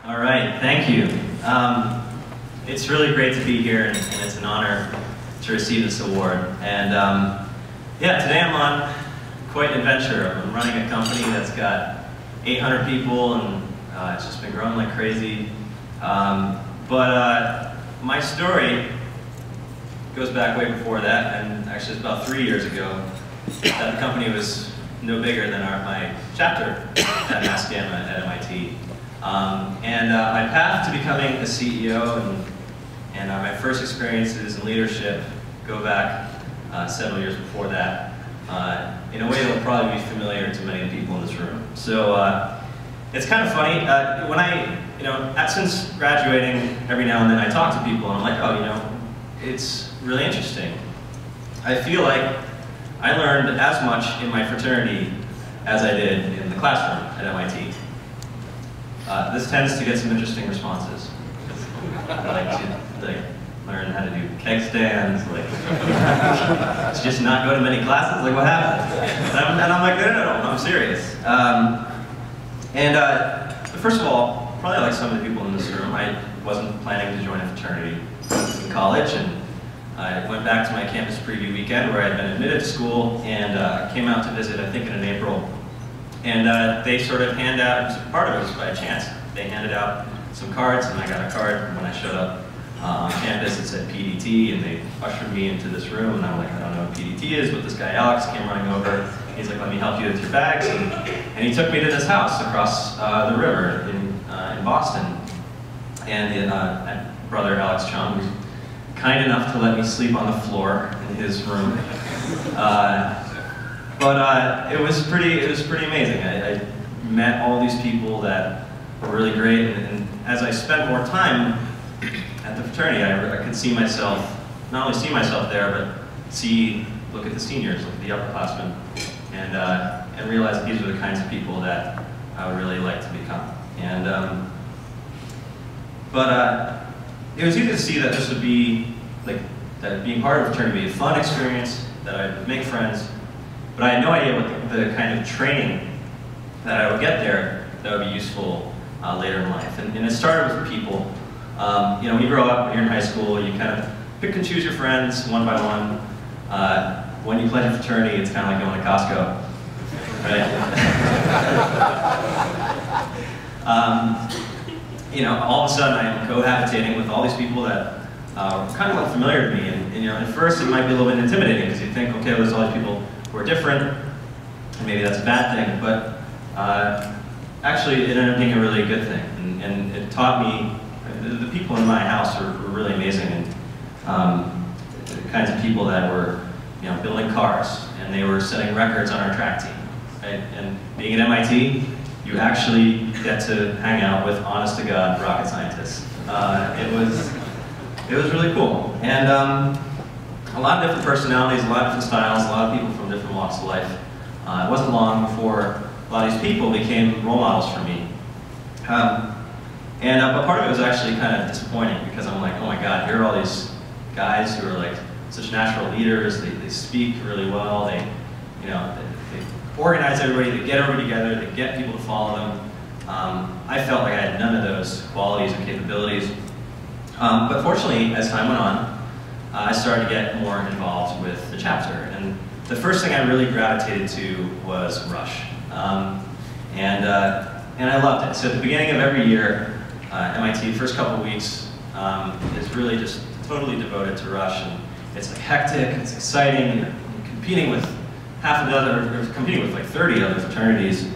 All right, thank you. It's really great to be here, and it's an honor to receive this award. And yeah, today I'm on quite an adventure. I'm running a company that's got 800 people, and it's just been growing like crazy. But my story goes back way before that, and actually it's about 3 years ago that the company was no bigger than my chapter at Mass Gamma at MIT. My path to becoming a CEO and my first experiences in leadership go back several years before that. In a way that will probably be familiar to many of the people in this room. So it's kind of funny. When since graduating, every now and then I talk to people and I'm like, oh, it's really interesting. I feel like I learned as much in my fraternity as I did in the classroom at MIT. This tends to get some interesting responses. I like to learn how to do keg stands, to just not go to many classes. Like, what happened? And I'm like, no, I'm serious. First of all, probably like some of the people in this room, I wasn't planning to join a fraternity in college, and I went back to my campus preview weekend where I'd been admitted to school, and came out to visit, I think in April. And they sort of hand out, part of it was by chance, they handed out some cards, and I got a card when I showed up on campus. It said PDT, and they ushered me into this room, and I'm like, I don't know what PDT is, but this guy Alex came running over. He's like, let me help you with your bags, and he took me to this house across the river in Boston. And my brother Alex Chung was kind enough to let me sleep on the floor in his room. It was pretty amazing. I met all these people that were really great, and as I spent more time at the fraternity, I could see myself, not only see myself there, but look at the seniors, look at the upperclassmen, and realize that these are the kinds of people that I would really like to become. It was easy to see that this would be, that being part of a fraternity would be a fun experience, that I would make friends, but I had no idea what the kind of training that I would get there that would be useful later in life. And it started with people. When you grow up, when you're in high school, you kind of pick and choose your friends one by one. When you pledge a fraternity, it's kind of like going to Costco, right? All of a sudden I'm cohabitating with all these people that are kind of familiar to me. And at first it might be a little bit intimidating because you think, okay, well, there's all these people who are different, and maybe that's a bad thing. But actually, it ended up being a really good thing. And it taught me, the people in my house were really amazing, and the kinds of people that were building cars, and they were setting records on our track team. Right? And being at MIT, you actually get to hang out with honest-to-God rocket scientists. It was really cool. And a lot of different personalities, a lot of different styles, a lot of people from different walks of life. It wasn't long before a lot of these people became role models for me. But part of it was actually kind of disappointing because I'm like, oh my God, here are all these guys who are such natural leaders. They speak really well. They organize everybody. They get everybody together. They get people to follow them. I felt like I had none of those qualities or capabilities. But fortunately, as time went on, I started to get more involved with the chapter. And the first thing I really gravitated to was Rush. And I loved it. So at the beginning of every year, MIT, first couple of weeks, is really just totally devoted to Rush. And it's hectic, it's exciting, you're competing with competing with 30 other fraternities.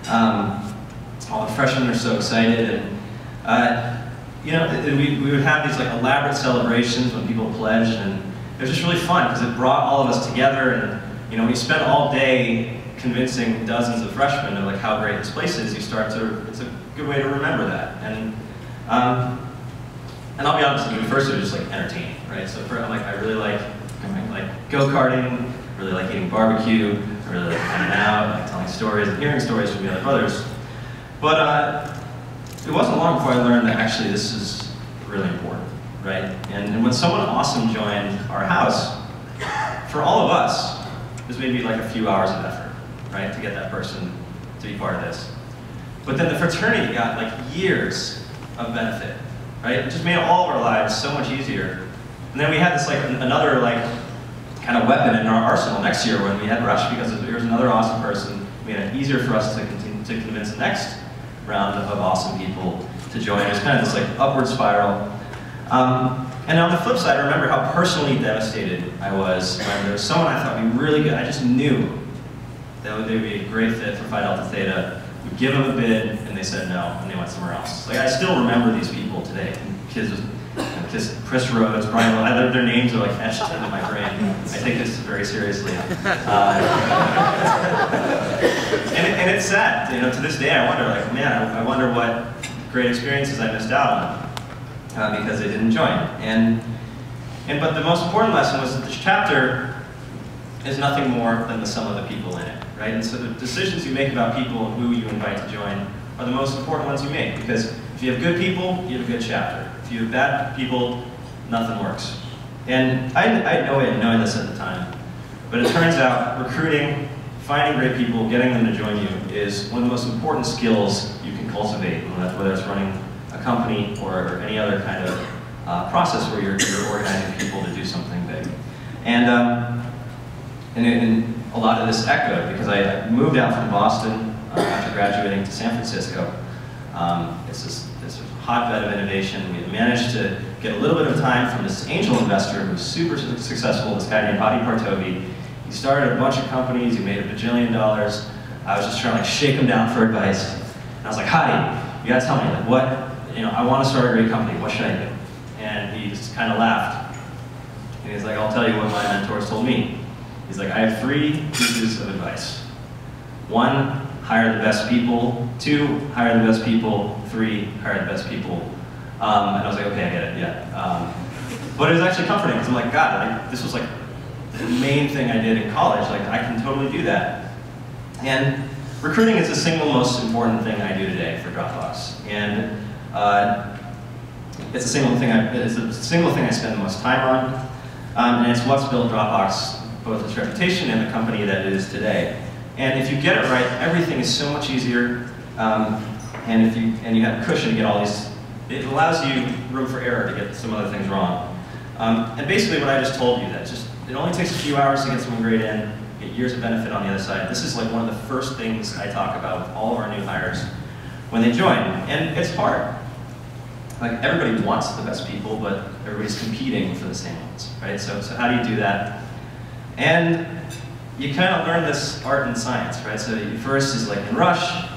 All the freshmen are so excited. And we would have these elaborate celebrations when people pledged, and it was just really fun because it brought all of us together. And we spent all day convincing dozens of freshmen of how great this place is. It's a good way to remember that. And I'll be honest with you, at first it was just entertaining, right? So I really like go-karting, I really like eating barbecue, I really like hanging out, telling stories and hearing stories from the other brothers. But it wasn't long before I learned that actually this is really important, right? And when someone awesome joined our house, for all of us, it was maybe a few hours of effort, right, to get that person to be part of this. But then the fraternity got years of benefit, right? It just made all of our lives so much easier. And then we had this another kind of weapon in our arsenal next year when we had Rush, because there was another awesome person. We made it easier for us to continue to convince the next round of awesome people to join. It was kind of this upward spiral. And on the flip side, I remember how personally devastated I was when there was someone I thought would be really good. I just knew that they would be a great fit for Phi Delta Theta. We'd give them a bid, and they said no, and they went somewhere else. I still remember these people today. Kids, Chris Rhodes, Brian, their names are etched into my brain. I take this very seriously. And it's sad. To this day, I wonder, man, I wonder what great experiences I missed out on because they didn't join. But the most important lesson was that this chapter is nothing more than the sum of the people in it, right? And so the decisions you make about people and who you invite to join are the most important ones you make, because if you have good people, you have a good chapter. If you have bad people, nothing works. And I had no way of knowing this at the time, but it turns out recruiting, finding great people, getting them to join you is one of the most important skills you can cultivate, whether it's running a company or any other kind of process where you're organizing people to do something big. And a lot of this echoed because I moved out from Boston after graduating to San Francisco. It's this hotbed of innovation. We had managed to get a little bit of time from this angel investor who was super successful, this guy named Hadi Partovi. He started a bunch of companies, he made $1 bajillion. I was just trying to shake him down for advice. And I was like, Hadi, you gotta tell me, what, I want to start a great company, what should I do? And he just kind of laughed. And he's like, I'll tell you what my mentors told me. He's like, I have 3 pieces of advice. 1, hire the best people. 2, hire the best people. 3, hire the best people. And I was like, okay, I get it, yeah. But it was actually comforting, because I'm like, God, this was the main thing I did in college. I can totally do that. And recruiting is the single most important thing I do today for Dropbox. And it's the single thing I spend the most time on. And it's what's built Dropbox, both its reputation and the company that it is today. And if you get it right, everything is so much easier. And you have cushion to get all these, it allows you room for error to get some other things wrong. And basically what I just told you, it only takes a few hours to get someone great in, get years of benefit on the other side. This is one of the first things I talk about with all of our new hires when they join. And it's hard. Everybody wants the best people, but everybody's competing for the same ones, right? So how do you do that? And you kind of learn this art and science, right? So first is in Rush.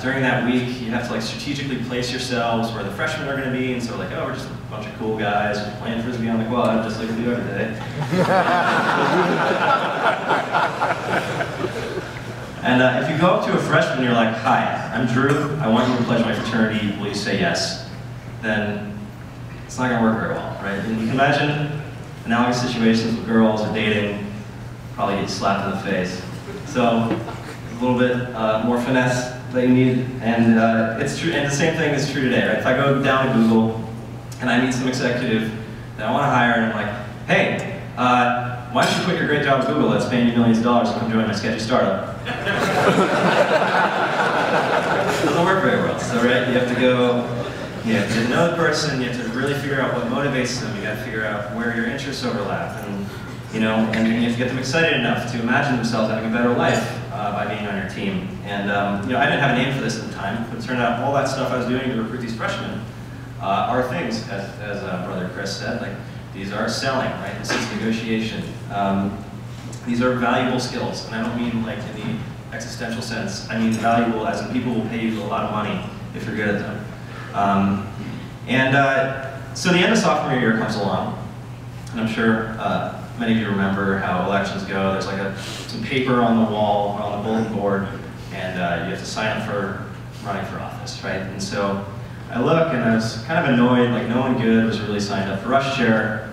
During that week, you have to strategically place yourselves where the freshmen are going to be, and so oh, we're just a bunch of cool guys playing frisbee on the quad, just like we do every day. And if you go up to a freshman, you're like, hi, I'm Drew, I want you to pledge my fraternity, will you say yes? Then it's not going to work very well, right? And you can imagine analogous situations with girls or dating, probably get slapped in the face. So a little bit more finesse that you need, and it's true. And the same thing is true today, right? If I go down to Google and I meet some executive that I want to hire, and I'm like, hey, why don't you quit your great job at Google that's paying you millions of dollars and come join my sketchy startup? Doesn't work very well. So right, you have to go. You have to get to know the person. You have to really figure out what motivates them. You got to figure out where your interests overlap, and you have to get them excited enough to imagine themselves having a better life by being on your team. And I didn't have a name for this at the time, but it turned out all that stuff I was doing to recruit these freshmen are things, as Brother Chris said. These are selling, right? This is negotiation. These are valuable skills, and I don't mean in the existential sense. I mean valuable as in people will pay you a lot of money if you're good at them. So the end of sophomore year comes along, and I'm sure many of you remember how elections go. There's some paper on the wall, on the bulletin board, and you have to sign up for running for office, right? And so I look, and I was kind of annoyed, no one good was really signed up for Rush Chair.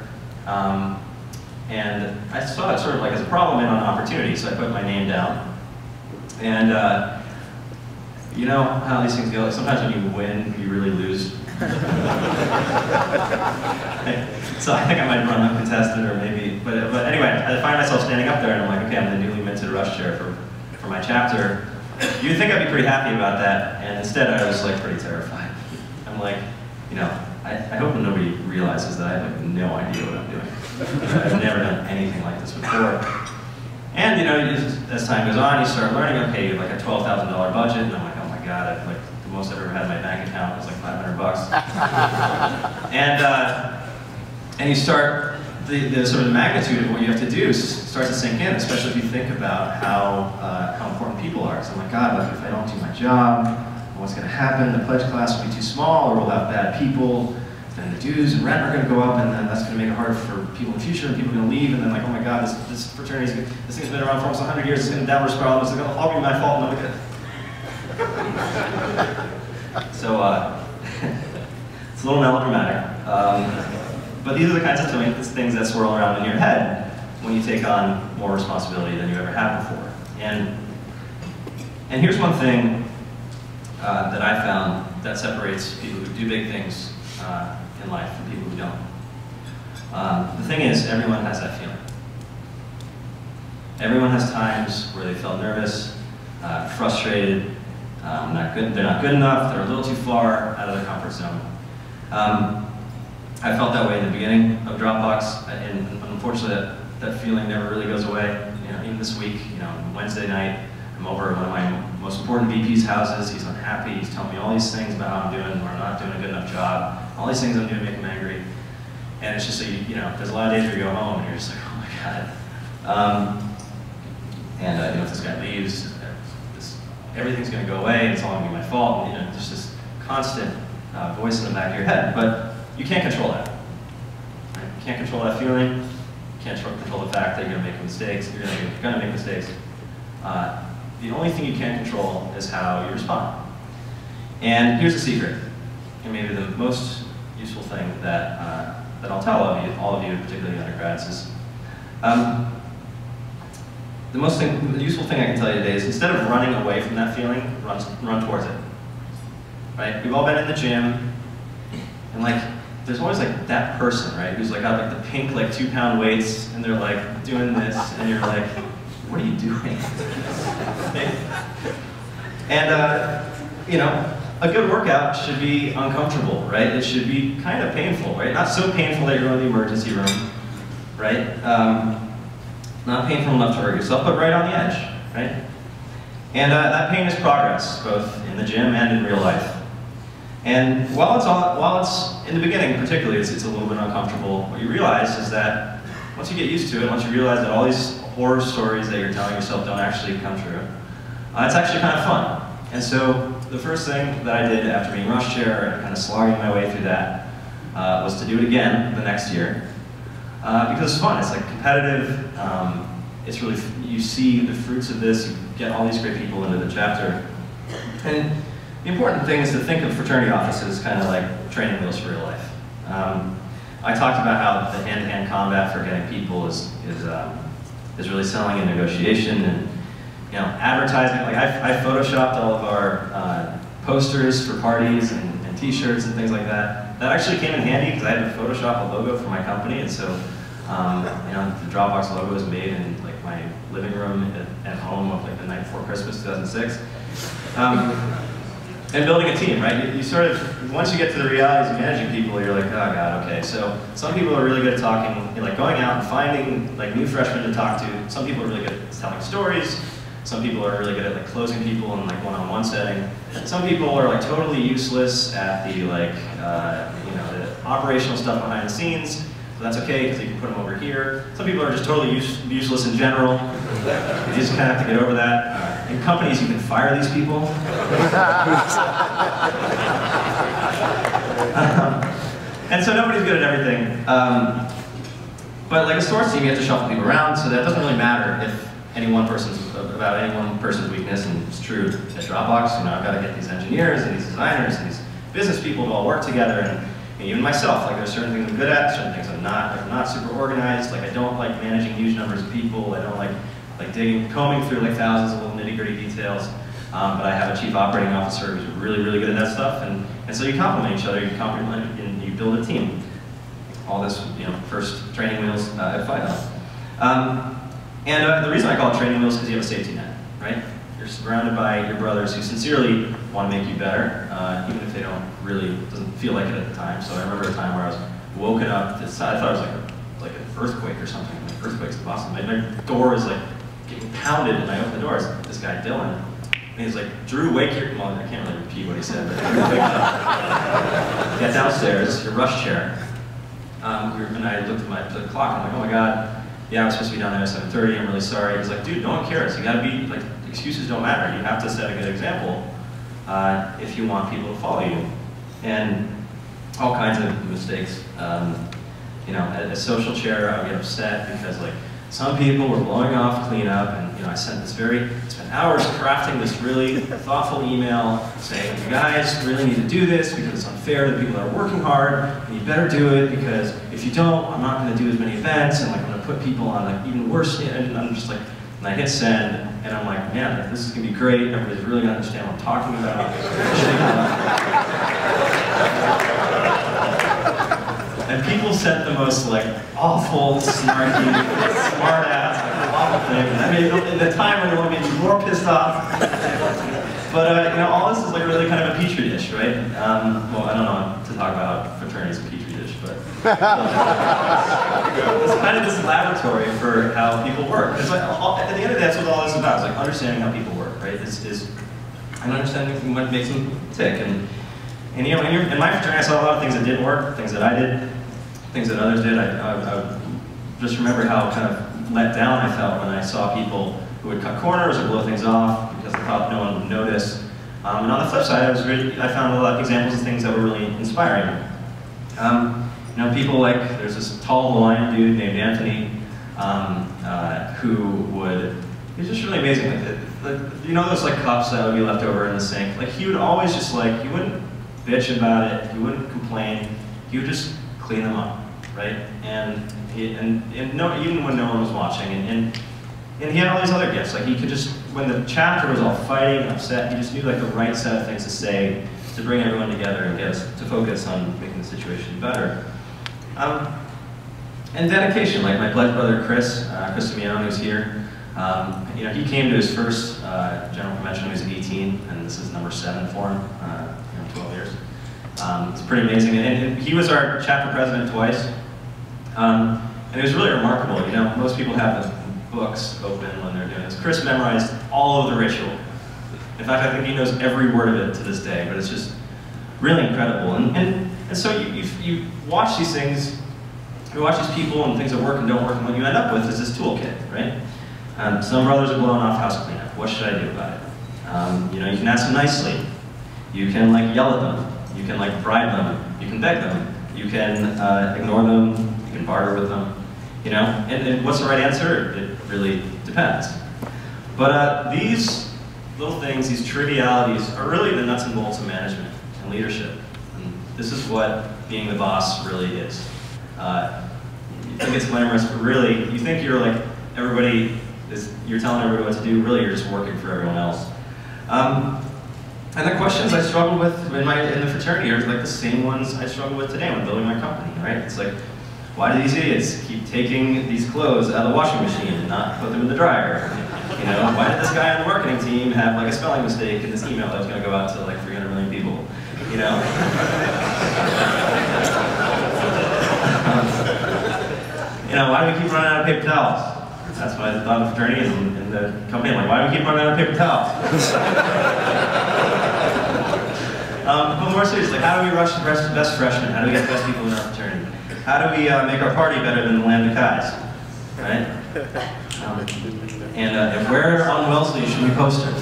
And I saw it sort of as a problem and an opportunity, so I put my name down. And you know how these things go, sometimes when you win, you really lose. So I think I might run uncontested, or maybe, but anyway, I find myself standing up there and I'm like, okay, I'm the newly minted Rush Chair for my chapter. You'd think I'd be pretty happy about that, and instead I was pretty terrified. I'm I'm like, you know, I hope nobody realizes that I have like no idea what I'm doing. I've never done anything like this before. And you know, as time goes on, you start learning, okay, you have like a $12,000 budget, and I'm like, oh my God, I've like, the most I've ever had in my bank account was like 500 bucks. And you start, the sort of the magnitude of what you have to do starts to sink in, especially if you think about how important people are. So I'm like, God, like, if I don't do my job, what's going to happen? The pledge class will be too small, or we'll have bad people, then the dues and rent are going to go up, and then that's going to make it hard for people in the future, and people are going to leave, and then like, oh my God, this fraternity, this thing's been around for almost 100 years, it's going to downward spiral, it's going to all be my fault, and I'm good. So, it's a little melodramatic. But these are the kinds of things that swirl around in your head when you take on more responsibility than you ever have before. And here's one thing that I found that separates people who do big things in life from people who don't. The thing is, everyone has that feeling. Everyone has times where they felt nervous, frustrated, they're not good enough, they're a little too far out of their comfort zone. I felt that way in the beginning of Dropbox, and unfortunately that feeling never really goes away. You know, even this week, you know, Wednesday night, I'm over at one of my most important VP's houses. He's unhappy. He's telling me all these things about how I'm doing, or I'm not doing a good enough job. All these things I'm doing make him angry. And it's just so you know, there's a lot of days where you go home and you're just like, oh my God. You know, if this guy leaves, everything's going to go away. It's all going to be my fault. And, you know, there's this constant voice in the back of your head, but you can't control that. Right? You can't control that feeling. You can't control the fact that you're going to make mistakes. You're going to make mistakes. The only thing you can control is how you respond. And here's the secret, and maybe the most useful thing that I'll tell all of you, particularly undergrads, is the useful thing I can tell you today is instead of running away from that feeling, run towards it. Right? We've all been in the gym, and like, there's always like that person, right, who's like got like the pink like 2-pound weights, and they're like doing this, and you're like, what are you doing? And you know, a good workout should be uncomfortable, right? It should be kind of painful, right? Not so painful that you're in the emergency room, right? Not painful enough to hurt yourself, but right on the edge, right? And that pain is progress, both in the gym and in real life. And while it's in the beginning, particularly, it's a little bit uncomfortable. What you realize is that once you get used to it, once you realize that all these horror stories that you're telling yourself don't actually come true, it's actually kind of fun. And so the first thing that I did after being rush chair and kind of slogging my way through that was to do it again the next year. Because it's fun, it's like competitive, it's really, you see the fruits of this, you get all these great people into the chapter. And the important thing is to think of fraternity offices kind of like training wheels for real life. I talked about how the hand-to-hand combat for getting people is really selling in negotiation, and you know, advertising. Like I photoshopped all of our posters for parties and T-shirts and things like that. That actually came in handy because I had to Photoshop a logo for my company, and so you know, the Dropbox logo was made in like my living room at home, like the night before Christmas, 2006. And building a team, right? You sort of, once you get to the realities of managing people, you're like, oh God, okay. So some people are really good at talking, like going out and finding like new freshmen to talk to. Some people are really good at telling stories. Some people are really good at like closing people in like one-on-one setting. Some people are like totally useless at the like, you know, the operational stuff behind the scenes. So that's okay because you can put them over here. Some people are just totally useless in general. You just kind of have to get over that. In companies, you can fire these people. And so nobody's good at everything. But like a sports team, you have to shuffle people around, so that doesn't really matter if about any one person's weakness, and it's true at Dropbox. You know, I've got to get these engineers and these designers and these business people to all work together, and even myself, like there's certain things I'm good at, certain things I'm not. Like I'm not super organized. Like I don't like managing huge numbers of people. I don't like combing through like thousands of little nitty-gritty details. But I have a chief operating officer who's really, really good at that stuff, and so you complement each other. You complement and you build a team. All this, you know, first training wheels at Phi. And the reason I call it training wheels is because you have a safety net, right? You're surrounded by your brothers who sincerely want to make you better, even if they doesn't feel like it at the time. So I remember a time where I was woken up, I thought it was like an earthquake or something. Like, earthquakes in Boston. My door is like getting pounded, and I open the door. It's this guy, Dylan. And he's like, Drew, wake your, well, I can't really repeat what he said, but wake up. Get downstairs, your rush chair. And I looked at the clock, and I'm like, oh my God, yeah, I'm supposed to be down there at 7:30, I'm really sorry. He's like, dude, no one cares. You gotta be, like, excuses don't matter. You have to set a good example if you want people to follow you. And all kinds of mistakes. You know, at a social chair, I would get upset because, like, some people were blowing off cleanup, and I spent hours crafting this really thoughtful email saying, you guys really need to do this because it's unfair to the people that are working hard, and you better do it because if you don't, I'm not going to do as many events, and like I'm going to put people on like even worse, and I'm just like, and I hit send, and I'm like, man, this is going to be great, everybody's really going to understand what I'm talking about. And people sent the most like awful, snarky, smart-ass, like, awful thing. And I made in the time when it only made me more pissed off. But all this is like really kind of a petri dish, right? Well, I don't know to talk about fraternities a petri dish, but it's kind of this laboratory for how people work. It's like, at the end of the day, that's what all this is about. It's like understanding how people work, right? And understanding what makes them tick. And in my fraternity, I saw a lot of things that didn't work, things that I did, things that others did. I just remember how kind of let down I felt when I saw people who would cut corners or blow things off because they thought no one would notice. And on the flip side, I found a lot of examples of things that were really inspiring. People like, there's this tall Hawaiian dude named Anthony he was just really amazing. Those like cups that would be left over in the sink? Like he would always just like, he wouldn't bitch about it, he wouldn't complain, he would just clean them up, right? And even when no one was watching, and he had all these other gifts. Like he could just, when the chapter was all fighting and upset, he just knew like the right set of things to say to bring everyone together and get us to focus on making the situation better. And dedication, like my blood brother Chris Damiano, who's here. He came to his first general convention when he was 18, and this is number 7 for him, 12 years. It's pretty amazing, and he was our chapter president twice, and it was really remarkable. Most people have the books open when they're doing this. Chris memorized all of the ritual. In fact, I think he knows every word of it to this day, but it's just really incredible. And so you watch these things, you watch these people and things that work and don't work, and what you end up with is this toolkit, right? Some brothers are blowing off house cleanup. What should I do about it? You can ask them nicely. You can like yell at them. You can like bribe them. You can beg them. You can ignore them. You can barter with them. And what's the right answer? It really depends. But these little things, these trivialities, are really the nuts and bolts of management and leadership. And this is what being the boss really is. You think it's glamorous, but really, you think you're like you're telling everybody what to do. Really, you're just working for everyone else. And the questions I struggled with in the fraternity are like the same ones I struggle with today when building my company, right? It's like, why do these idiots keep taking these clothes out of the washing machine and not put them in the dryer? Why did this guy on the marketing team have like a spelling mistake in this email that was going to go out to like 300 million people? Why do we keep running out of paper towels? That's what I thought of fraternity in the company. I'm like, why do we keep running out of paper towels? But more seriously, how do we rush the best freshmen? How do we get the best people in our fraternity? How do we make our party better than the Lambda Chi's? Right? And where on Wellesley should we post it?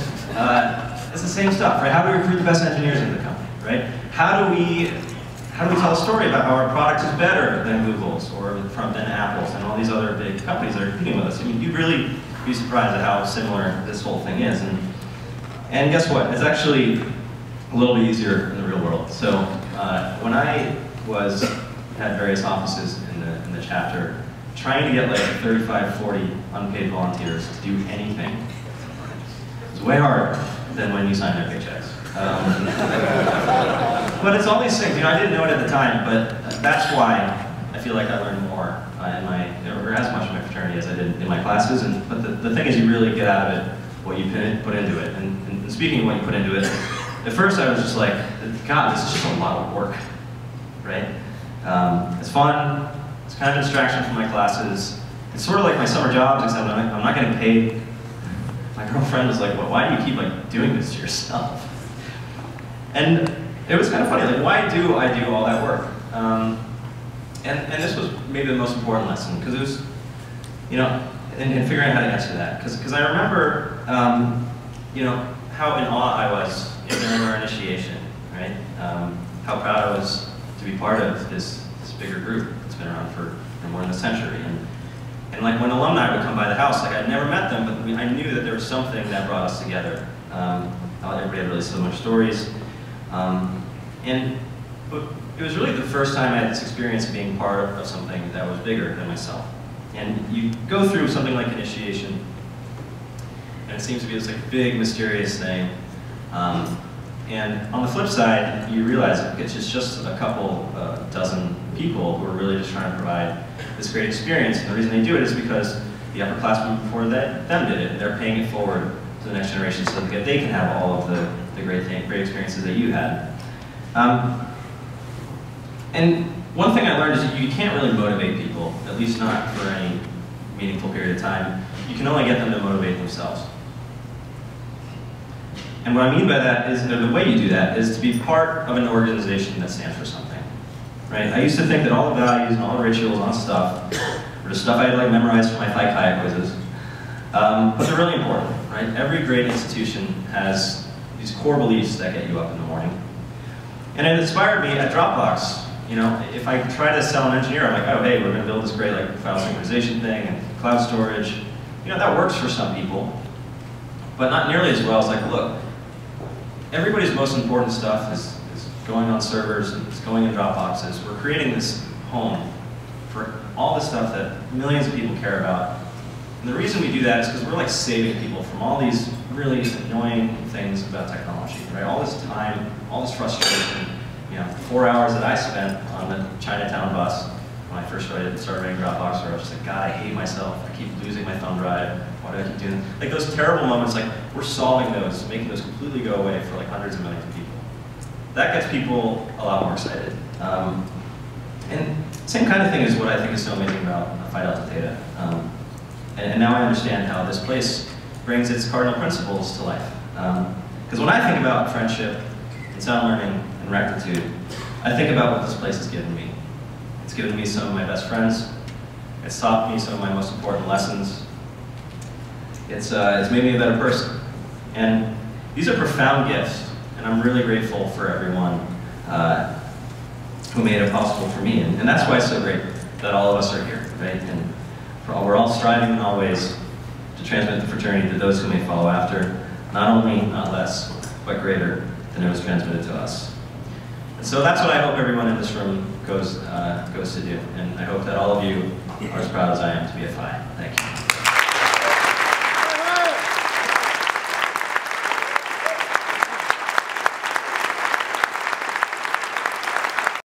It's the same stuff, right? How do we recruit the best engineers into the company, right? How do we tell a story about how our product is better than Google's or than Apple's and all these other big companies that are competing with us? You'd really be surprised at how similar this whole thing is. And guess what? It's actually a little bit easier in the real world. So when I had various offices in the chapter, trying to get like 35, 40 unpaid volunteers to do anything is way harder than when you sign their paychecks. But it's all these things. I didn't know it at the time, but that's why I feel like I learned more or as much in my fraternity as I did in my classes. But the thing is, you really get out of it what you put into it. And speaking of what you put into it, at first I was just like, God, this is just a lot of work, right? It's fun, it's kind of a distraction from my classes. It's sort of like my summer jobs, except I'm not getting paid. My girlfriend was like, well, why do you keep like doing this to yourself? And it was kind of funny, like, why do I do all that work? And this was maybe the most important lesson, because it was, you know, in figuring out how to answer that. Because I remember, you know, how in awe I was during our initiation, right? How proud I was to be part of this bigger group that's been around for more than a century. And like when alumni would come by the house, like I'd never met them, but I knew that there was something that brought us together. Everybody had really so much stories. And it was really the first time I had this experience of being part of something that was bigger than myself. And you go through something like initiation, and it seems to be this like big, mysterious thing. And on the flip side, you realize it's just a couple dozen people who are really just trying to provide this great experience. And the reason they do it is because the upperclassmen before them did it, and they're paying it forward to the next generation so that they can have all of the great experiences that you had. And one thing I learned is that you can't really motivate people, at least not for any meaningful period of time. You can only get them to motivate themselves. And what I mean by that is, the way you do that is to be part of an organization that stands for something, right? I used to think that all the values and all the rituals and all the stuff were just stuff I had like memorized from my Phi Chi quizzes. But they're really important, right? Every great institution has these core beliefs that get you up in the morning. And it inspired me at Dropbox. You know, if I try to sell an engineer, I'm like, oh, hey, we're going to build this great like file synchronization thing and cloud storage. You know, that works for some people, but not nearly as well as like, look, everybody's most important stuff is going on servers and it's going in Dropboxes. We're creating this home for all the stuff that millions of people care about. And the reason we do that is because we're like saving people from all these really annoying things about technology, right? All this time, all this frustration. You know, 4 hours that I spent on the Chinatown bus when I first started running Dropbox, where I was just like, God, I hate myself. I keep losing my thumb drive. Why do I keep doing that? Like those terrible moments, like we're solving those, making those completely go away for like hundreds of millions of people. That gets people a lot more excited. And same kind of thing is what I think is so amazing about Phi Delta Theta. And now I understand how this place brings its cardinal principles to life. Because when I think about friendship and sound learning and rectitude, I think about what this place has given me. It's given me some of my best friends. It's taught me some of my most important lessons. It's made me a better person. And these are profound gifts, and I'm really grateful for everyone who made it possible for me. And that's why it's so great that all of us are here, right? And we're all striving in all ways to transmit the fraternity to those who may follow after, not only, not less, but greater than it was transmitted to us. And so that's what I hope everyone in this room goes to do. And I hope that all of you are as proud as I am to be a Phi. Thank you.